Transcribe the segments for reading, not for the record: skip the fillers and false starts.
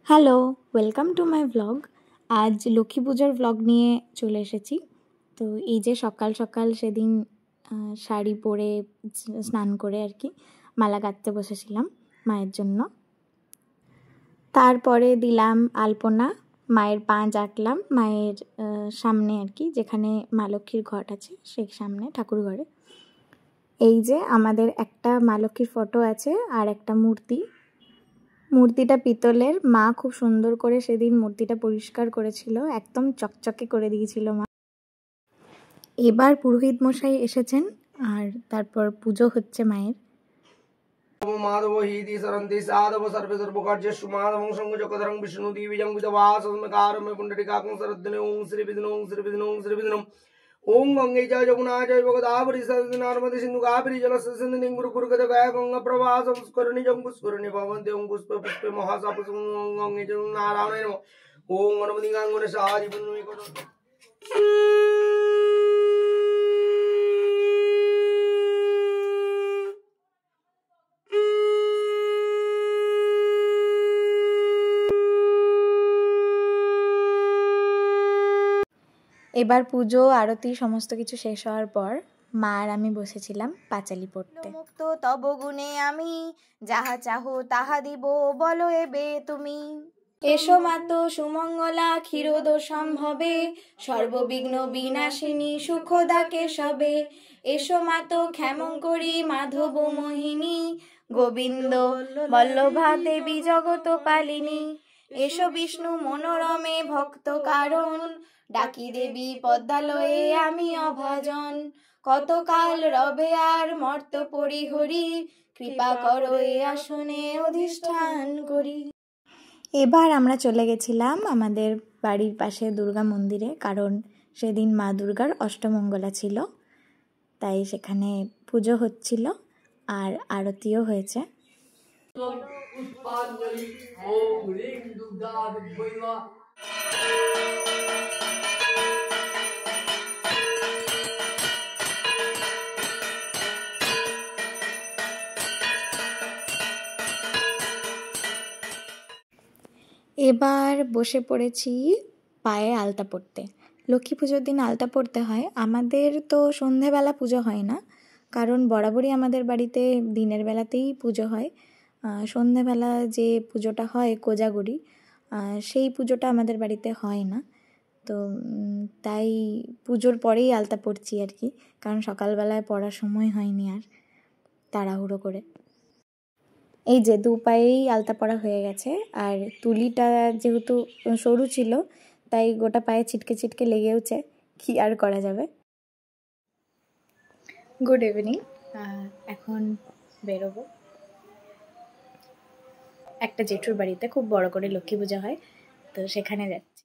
Hello, welcome to my vlog. আজ লক্ষ্মী পুজোর vlog নিয়ে চলে এসেছি। তো এই যে সকাল সকাল সেদিন শাড়ি পরে স্নান করে আর কি মালা গাঁথতে বসেছিলাম মায়ের জন্য। তারপরে দিলাম আলপনা, মায়ের পা আঁকলাম মায়ের সামনে আর কি, যেখানে মা লক্ষ্মীর ঘট আছে সেই সামনে ঠাকুর ঘরে। এই যে আমাদের একটা মা লক্ষ্মীর ফটো আছে আর একটা মূর্তিটা পিতলের। মা খুব সুন্দর করে সেদিন মূর্তিটা পরিষ্কার করেছিল, একদম চকচকে করে দিয়েছিল মা। এবার পুরোহিত মশাই এসেছেন আর তারপর পুজো হচ্ছে মায়ের। মাধব হিতি সরন্তি সাধব সর্বে সর্বকার্যেষু মাধবং সংযোগধরং বিষ্ণু দিবিজং বিধবাসমকারমে পুণ্ডরিকাকং সরদ্দনে ওং শ্রী বিষ্ণু ওং শ্রী বিষ্ণু ওং শ্রী বিষ্ণু ওং গঙ্গে চ যমুনা চৈব গোদাবরী সরস্বতী নর্মদে সিন্ধু কাবেরী জলস্মিন্নী গুরু গুরুগত গয়া গঙ্গা প্রভা সংস্করণী জং পুষ্করণী ভবন্তি ওং পুষ্পে পুষ্পে মহাসাপুষ ওং গঙ্গে চ নারায়ণে নমঃ ওং গণপতি গাঙ্গনে সাহাজি পুণ্যমে করো। এবার পুজো আরতি সমস্ত কিছু শেষ হওয়ার পর মা আর আমি বসেছিলাম পাঁচালি পড়তে। মুক্ত তব গুণে আমি যাহা চাহো তাহা দিব, বলো এবে তুমি। এসো মাতো সুমঙ্গলা ক্ষীরোদ সম্ভবে, সর্ববিঘ্ন বিনাশিনী সুখদা কেশবে। এসো মাতো ক্ষেমঙ্করী মাধব মোহিনী, গোবিন্দ বল্লভা দেবী জগত পালিনী। এসো বিষ্ণু মনোরমে ভক্ত কারণ, ডাকি দেবী পদ্মালয়ে আমি অভাজন। কতকাল রবে আর মর্ত পরিহরি, কৃপা করো এ আসনে অধিষ্ঠান করি। এবার আমরা চলে গেছিলাম আমাদের বাড়ির পাশে দুর্গা মন্দিরে, কারণ সেদিন মা দুর্গার অষ্টমঙ্গলা ছিল, তাই সেখানে পুজো হচ্ছিল আর আরতিও হয়েছে। এবার বসে পড়েছি পায়ে আলতা পরতে। লক্ষ্মী পুজোর দিন আলতা পরতে হয়। আমাদের তো সন্ধেবেলা পুজো হয় না, কারণ বরাবরই আমাদের বাড়িতে দিনের বেলাতেই পুজো হয়। সন্ধেবেলা যে পুজোটা হয় কোজাগরি, সেই পুজোটা আমাদের বাড়িতে হয় না। তো তাই পুজোর পরেই আলতা পরছি আর কি, কারণ সকালবেলায় পড়ার সময় হয়নি আর তাড়াহুড়ো করে। এই যে দু পায়েই আলতা পরা হয়ে গেছে, আর তুলিটা যেহেতু সরু ছিল তাই গোটা পায়ে ছিটকে ছিটকে লেগেওছে, কি আর করা যাবে। Good evening. এখন বেরোবো একটা জেঠুর বাড়িতে, খুব বড় করে লক্ষ্মী পূজা হয়, তো সেখানে যাচ্ছি।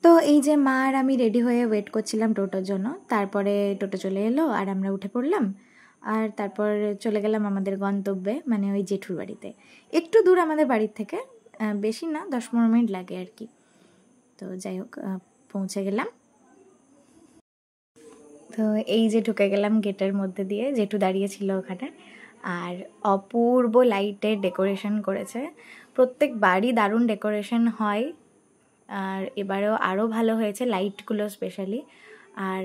তো এই যে মা আর আমি রেডি হয়ে ওয়েট করছিলাম টোটোর জন্য। তারপরে টোটো চলে এলো আর আমরা উঠে পড়লাম, আর তারপর চলে গেলাম আমাদের গন্তব্যে, মানে ওই জেঠুর বাড়িতে। একটু দূর আমাদের বাড়ির থেকে, বেশি না, 10-15 মিনিট লাগে আর কি। তো যাই হোক, পৌঁছে গেলাম। তো এই যে ঢুকে গেলাম গেটের মধ্যে দিয়ে, জেঠু দাঁড়িয়েছিল ওখানে, আর অপূর্ব লাইটের ডেকোরেশন করেছে। প্রত্যেক বাড়ি দারুণ ডেকোরেশন হয়, আর এবারেও আরও ভালো হয়েছে লাইটগুলো স্পেশালি। আর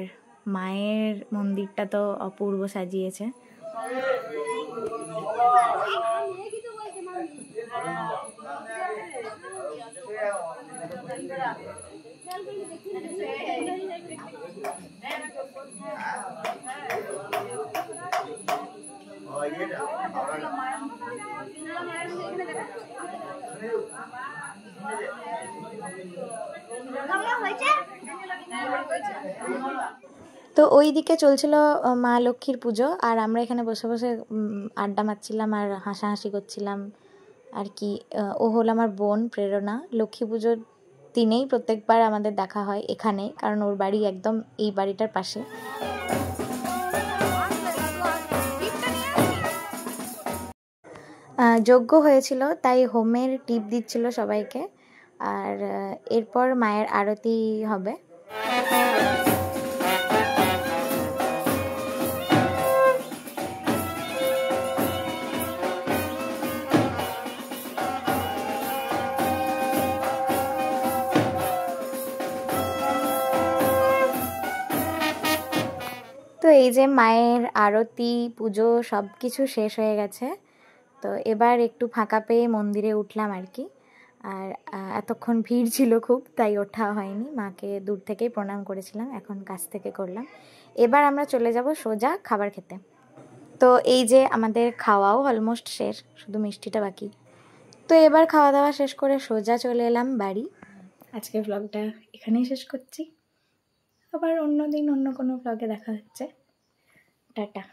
মায়ের মন্দিরটা তো অপূর্ব সাজিয়েছে। তো ওই দিকে চলছিল মা লক্ষ্মীর পুজো, আর আমরা এখানে বসে বসে আড্ডা মারছিলাম আর হাসাহাসি করছিলাম আর কি। ও হলো আমার বোন প্রেরণা। লক্ষ্মী পুজোর দিনেই প্রত্যেকবার আমাদের দেখা হয় এখানে, কারণ ওর বাড়ি একদম এই বাড়িটার পাশে। যজ্ঞ হয়েছিল তাই হোমের টিপ দিচ্ছিল সবাইকে, আর এরপর মায়ের আরতি হবে। এই যে মায়ের আরতি পুজো সব কিছু শেষ হয়ে গেছে। তো এবার একটু ফাঁকা পেয়ে মন্দিরে উঠলাম আর কি। আর এতক্ষণ ভিড় ছিল খুব, তাই ওঠা হয়নি। মাকে দূর থেকেই প্রণাম করেছিলাম, এখন কাছ থেকে করলাম। এবার আমরা চলে যাব সোজা খাবার খেতে। তো এই যে আমাদের খাওয়াও অলমোস্ট শেষ, শুধু মিষ্টিটা বাকি। তো এবার খাওয়া দাওয়া শেষ করে সোজা চলে এলাম বাড়ি। আজকের ব্লগটা এখানেই শেষ করছি, আবার অন্য দিন অন্য কোনো ব্লগে দেখা হচ্ছে। টাটা।